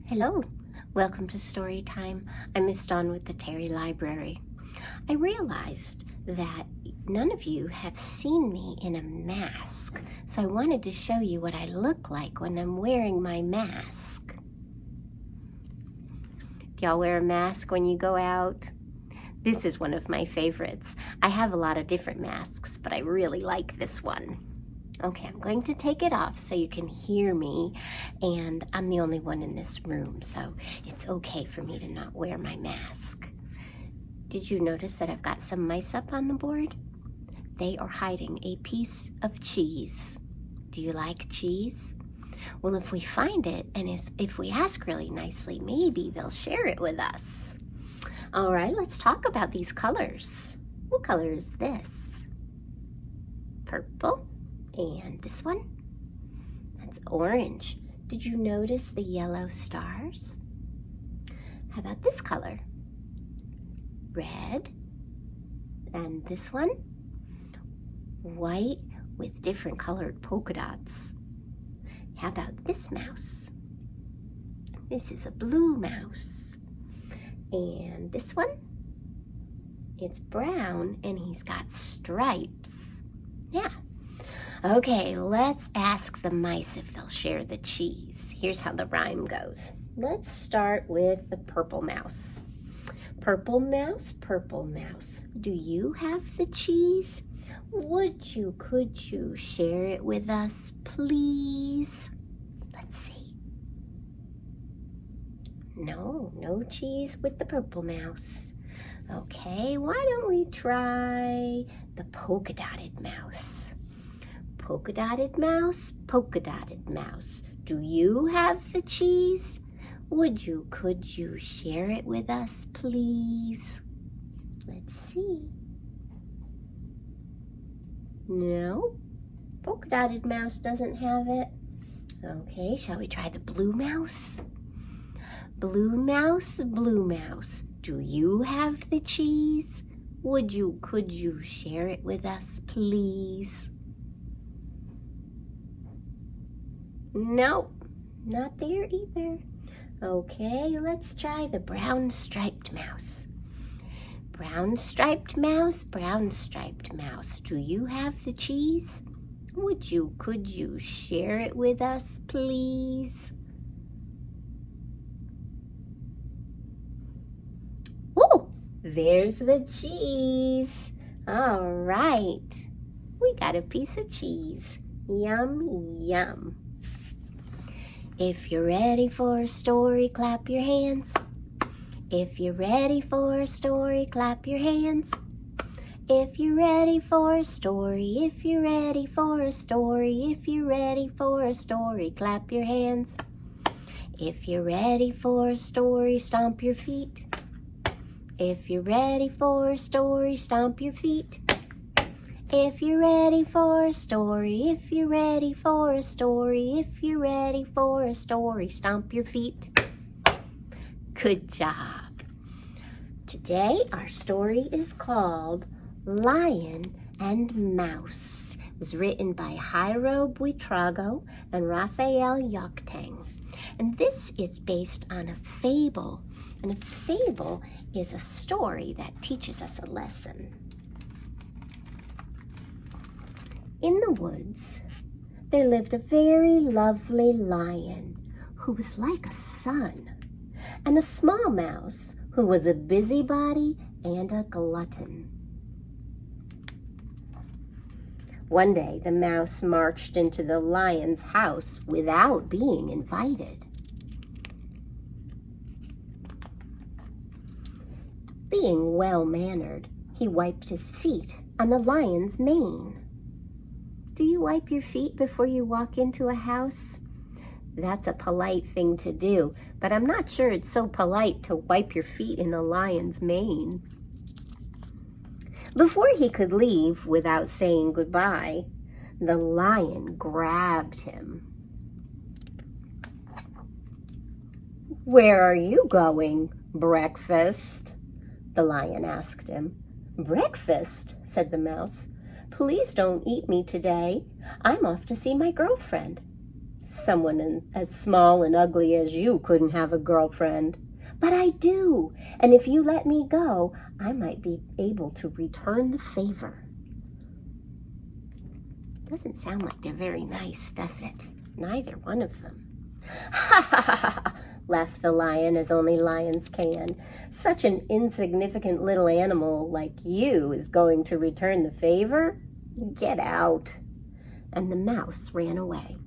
Hello, welcome to Storytime. I'm Miss Dawn with the Terry Library. I realized that none of you have seen me in a mask, so I wanted to show you what I look like when I'm wearing my mask. Do y'all wear a mask when you go out? This is one of my favorites. I have a lot of different masks, but I really like this one. Okay, I'm going to take it off so you can hear me, and I'm the only one in this room, so it's okay for me to not wear my mask. Did you notice that I've got some mice up on the board? They are hiding a piece of cheese. Do you like cheese? Well, if we find it, and if we ask really nicely, maybe they'll share it with us. All right, let's talk about these colors. What color is this? Purple. And this one, that's orange. Did you notice the yellow stars? How about this color? Red. And this one, white with different colored polka dots. How about this mouse? This is a blue mouse. And this one, it's brown and he's got stripes. Yeah. Okay, let's ask the mice if they'll share the cheese. Here's how the rhyme goes. Let's start with the purple mouse. Purple mouse, do you have the cheese? Could you share it with us, please? Let's see. No cheese with the purple mouse. Okay, why don't we try the polka dotted mouse? Polka dotted mouse, do you have the cheese? Could you share it with us, please? Let's see. No, polka dotted mouse doesn't have it. Okay, shall we try the blue mouse? Blue mouse, do you have the cheese? Could you share it with us, please? Nope, not there either. Okay, let's try the brown striped mouse. Brown striped mouse, do you have the cheese? Could you share it with us, please? Oh, there's the cheese. All right, we got a piece of cheese. Yum, yum. If you're ready for a story, clap your hands. If you're ready for a story, clap your hands. If you're ready for a story, if you're ready for a story, if you're ready for a story, clap your hands. If you're ready for a story, stomp your feet. If you're ready for a story, stomp your feet. If you're ready for a story, if you're ready for a story, if you're ready for a story, stomp your feet. Good job. Today our story is called Lion and Mouse. It was written by Jairo Buitrago and Raphael Yoctang. And this is based on a fable. And a fable is a story that teaches us a lesson. In the woods, there lived a very lovely lion who was like a son, and a small mouse who was a busybody and a glutton. One day, the mouse marched into the lion's house without being invited. Being well-mannered, he wiped his feet on the lion's mane. Do you wipe your feet before you walk into a house? That's a polite thing to do, but I'm not sure it's so polite to wipe your feet in the lion's mane. Before he could leave without saying goodbye, the lion grabbed him. "Where are you going? Breakfast?" the lion asked him. "Breakfast?" said the mouse. "Please don't eat me today. I'm off to see my girlfriend." Someone as small and ugly as you couldn't have a girlfriend. But I do, and if you let me go, I might be able to return the favor. Doesn't sound like they're very nice, does it? Neither one of them. Ha ha ha ha, laughed the lion as only lions can. Such an insignificant little animal like you is going to return the favor? Get out. And the mouse ran away.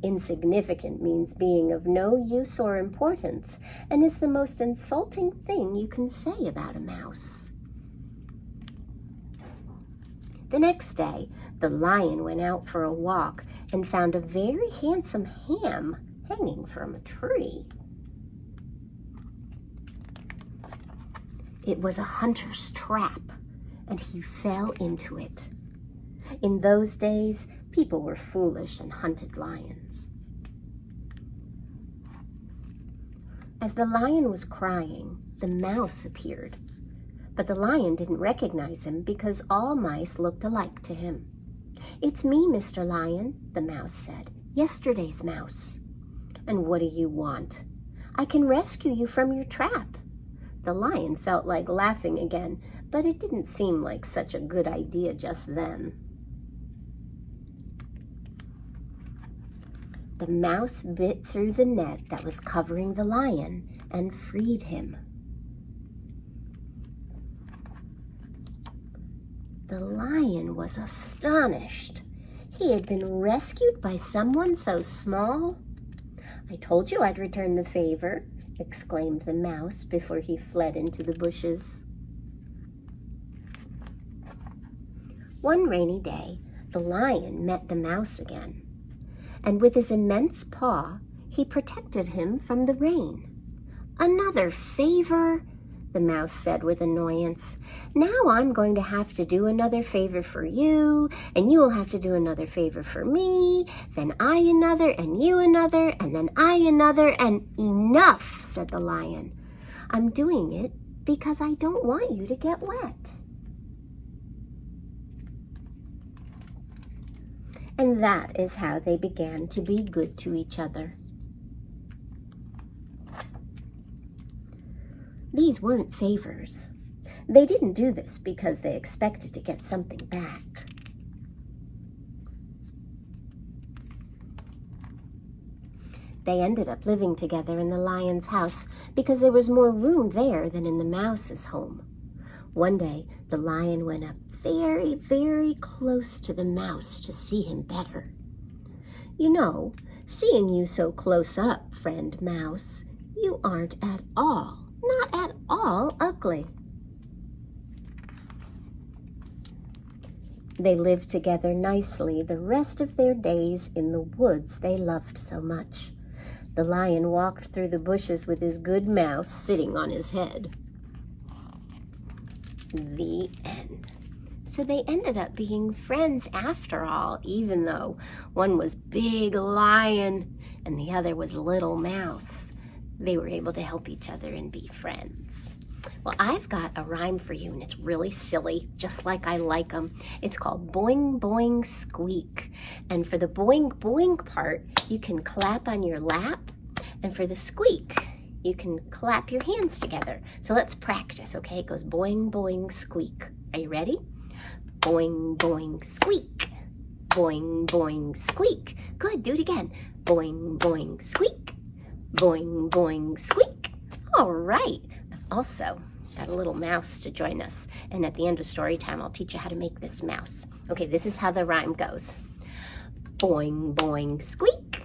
Insignificant means being of no use or importance, and is the most insulting thing you can say about a mouse. The next day, the lion went out for a walk and found a very handsome ham hanging from a tree. It was a hunter's trap, and he fell into it. In those days, people were foolish and hunted lions. As the lion was crying, the mouse appeared. But the lion didn't recognize him because all mice looked alike to him. "It's me, Mr. Lion," the mouse said. "Yesterday's mouse." "And what do you want?" "I can rescue you from your trap." The lion felt like laughing again, but it didn't seem like such a good idea just then. The mouse bit through the net that was covering the lion and freed him. The lion was astonished. He had been rescued by someone so small. "I told you I'd return the favor," exclaimed the mouse before he fled into the bushes. One rainy day, the lion met the mouse again, and with his immense paw, he protected him from the rain. "Another favor?" the mouse said with annoyance. "Now I'm going to have to do another favor for you, and you will have to do another favor for me, then I another, and you another, and then I another, and enough," said the lion. "I'm doing it because I don't want you to get wet." And that is how they began to be good to each other. These weren't favors. They didn't do this because they expected to get something back. They ended up living together in the lion's house because there was more room there than in the mouse's home. One day, the lion went up very, very close to the mouse to see him better. "You know, seeing you so close up, friend mouse, you aren't at all, not at all ugly." They lived together nicely the rest of their days in the woods they loved so much. The lion walked through the bushes with his good mouse sitting on his head. The end. So they ended up being friends after all, even though one was Big Lion and the other was Little Mouse. They were able to help each other and be friends. Well, I've got a rhyme for you, and it's really silly, just like I like them. It's called Boing Boing Squeak. And for the boing boing part, you can clap on your lap. And for the squeak, you can clap your hands together. So let's practice, okay? It goes boing boing squeak. Are you ready? Boing boing squeak. Boing boing squeak. Good, do it again. Boing boing squeak. Boing boing squeak. All right. I've also got a little mouse to join us. And at the end of story time, I'll teach you how to make this mouse. Okay, this is how the rhyme goes. Boing boing squeak.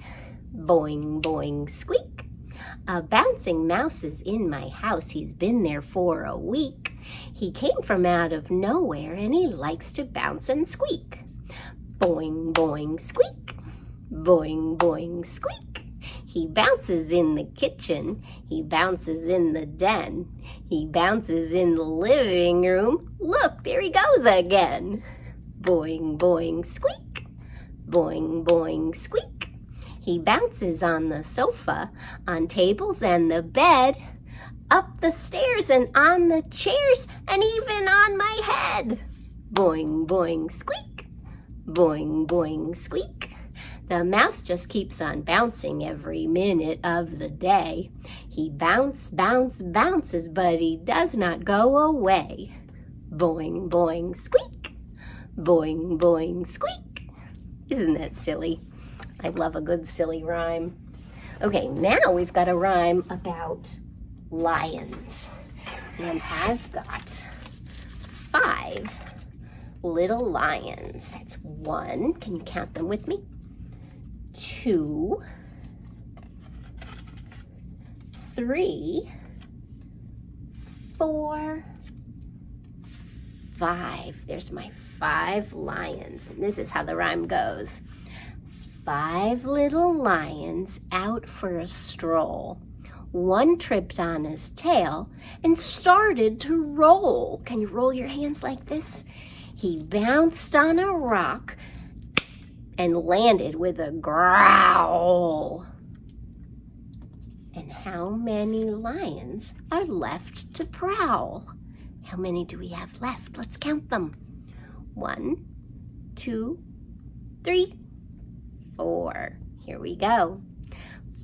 Boing boing squeak. A bouncing mouse is in my house. He's been there for a week. He came from out of nowhere and he likes to bounce and squeak. Boing boing squeak. Boing boing squeak. He bounces in the kitchen. He bounces in the den. He bounces in the living room. Look, there he goes again. Boing boing squeak. Boing boing squeak. He bounces on the sofa, on tables and the bed, up the stairs and on the chairs, and even on my head. Boing, boing, squeak. Boing, boing, squeak. The mouse just keeps on bouncing every minute of the day. He bounces, but he does not go away. Boing, boing, squeak. Boing, boing, squeak. Isn't that silly? I love a good silly rhyme. Okay, now we've got a rhyme about lions. And I've got 5 little lions. That's 1. Can you count them with me? 2, 3, 4, 5. There's my 5 lions. And this is how the rhyme goes. 5 little lions out for a stroll. One tripped on his tail and started to roll. Can you roll your hands like this? He bounced on a rock and landed with a growl. And how many lions are left to prowl? How many do we have left? Let's count them. 1, 2, 3, 4. Here we go.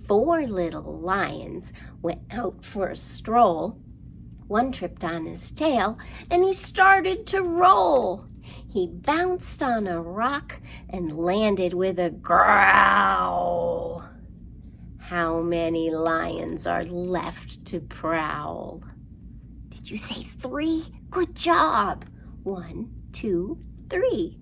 4 little lions went out for a stroll. One tripped on his tail and he started to roll. He bounced on a rock and landed with a growl. How many lions are left to prowl? Did you say 3? Good job. 1, 2, 3.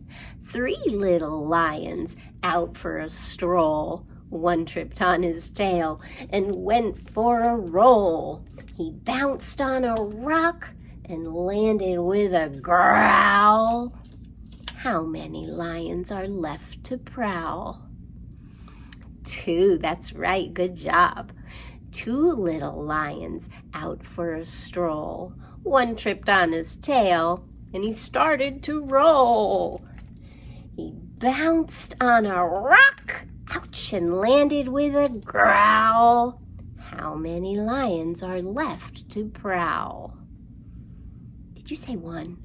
3 little lions out for a stroll. One tripped on his tail and went for a roll. He bounced on a rock and landed with a growl. How many lions are left to prowl? 2, that's right, good job. 2 little lions out for a stroll. One tripped on his tail and he started to roll. He bounced on a rock, ouch, and landed with a growl. How many lions are left to prowl? Did you say 1?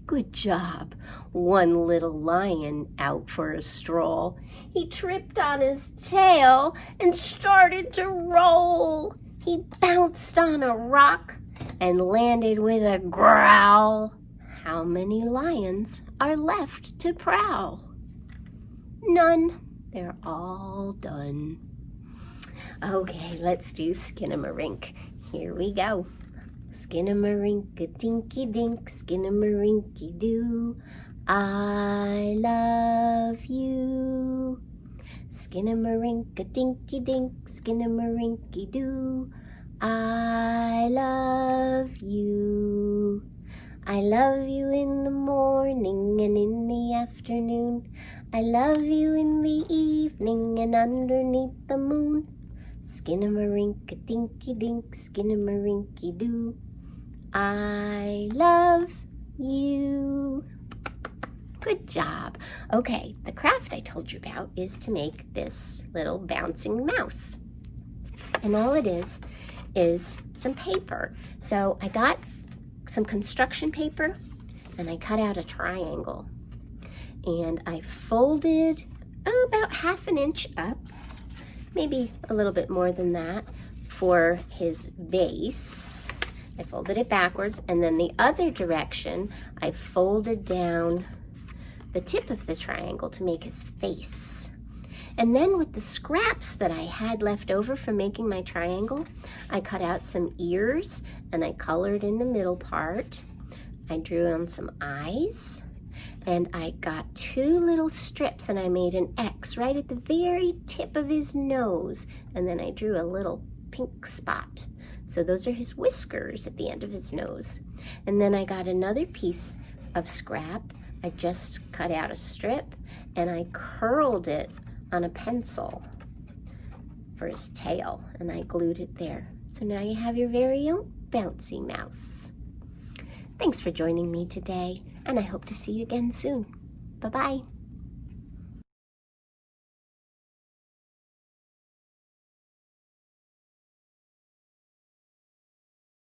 Good job. 1 little lion out for a stroll. He tripped on his tail and started to roll. He bounced on a rock and landed with a growl. How many lions are left to prowl? None. They're all done. Okay, let's do Skinamarink. Here we go. Skinamarink-a-dinky-dink, skinamarink-y-doo. I love you. Skinamarink-a-dinky-dink, skinamarink-y-doo. I love you. I love you in the morning and in the afternoon. I love you in the evening and underneath the moon. Skinamarink-a-dinky-dink, skinamarink-y-doo. I love you. Good job. Okay, the craft I told you about is to make this little bouncing mouse. And all it is some paper. So I got some construction paper and I cut out a triangle. And I folded about 1/2 inch up, maybe a little bit more than that, for his base. I folded it backwards, and then the other direction, I folded down the tip of the triangle to make his face. And then with the scraps that I had left over from making my triangle, I cut out some ears, and I colored in the middle part. I drew on some eyes, and I got 2 little strips, and I made an X right at the very tip of his nose, and then I drew a little pink spot. So those are his whiskers at the end of his nose. And then I got another piece of scrap. I just cut out a strip, and I curled it on a pencil for his tail, and I glued it there. So now you have your very own bouncy mouse. Thanks for joining me today, and I hope to see you again soon. Bye-bye.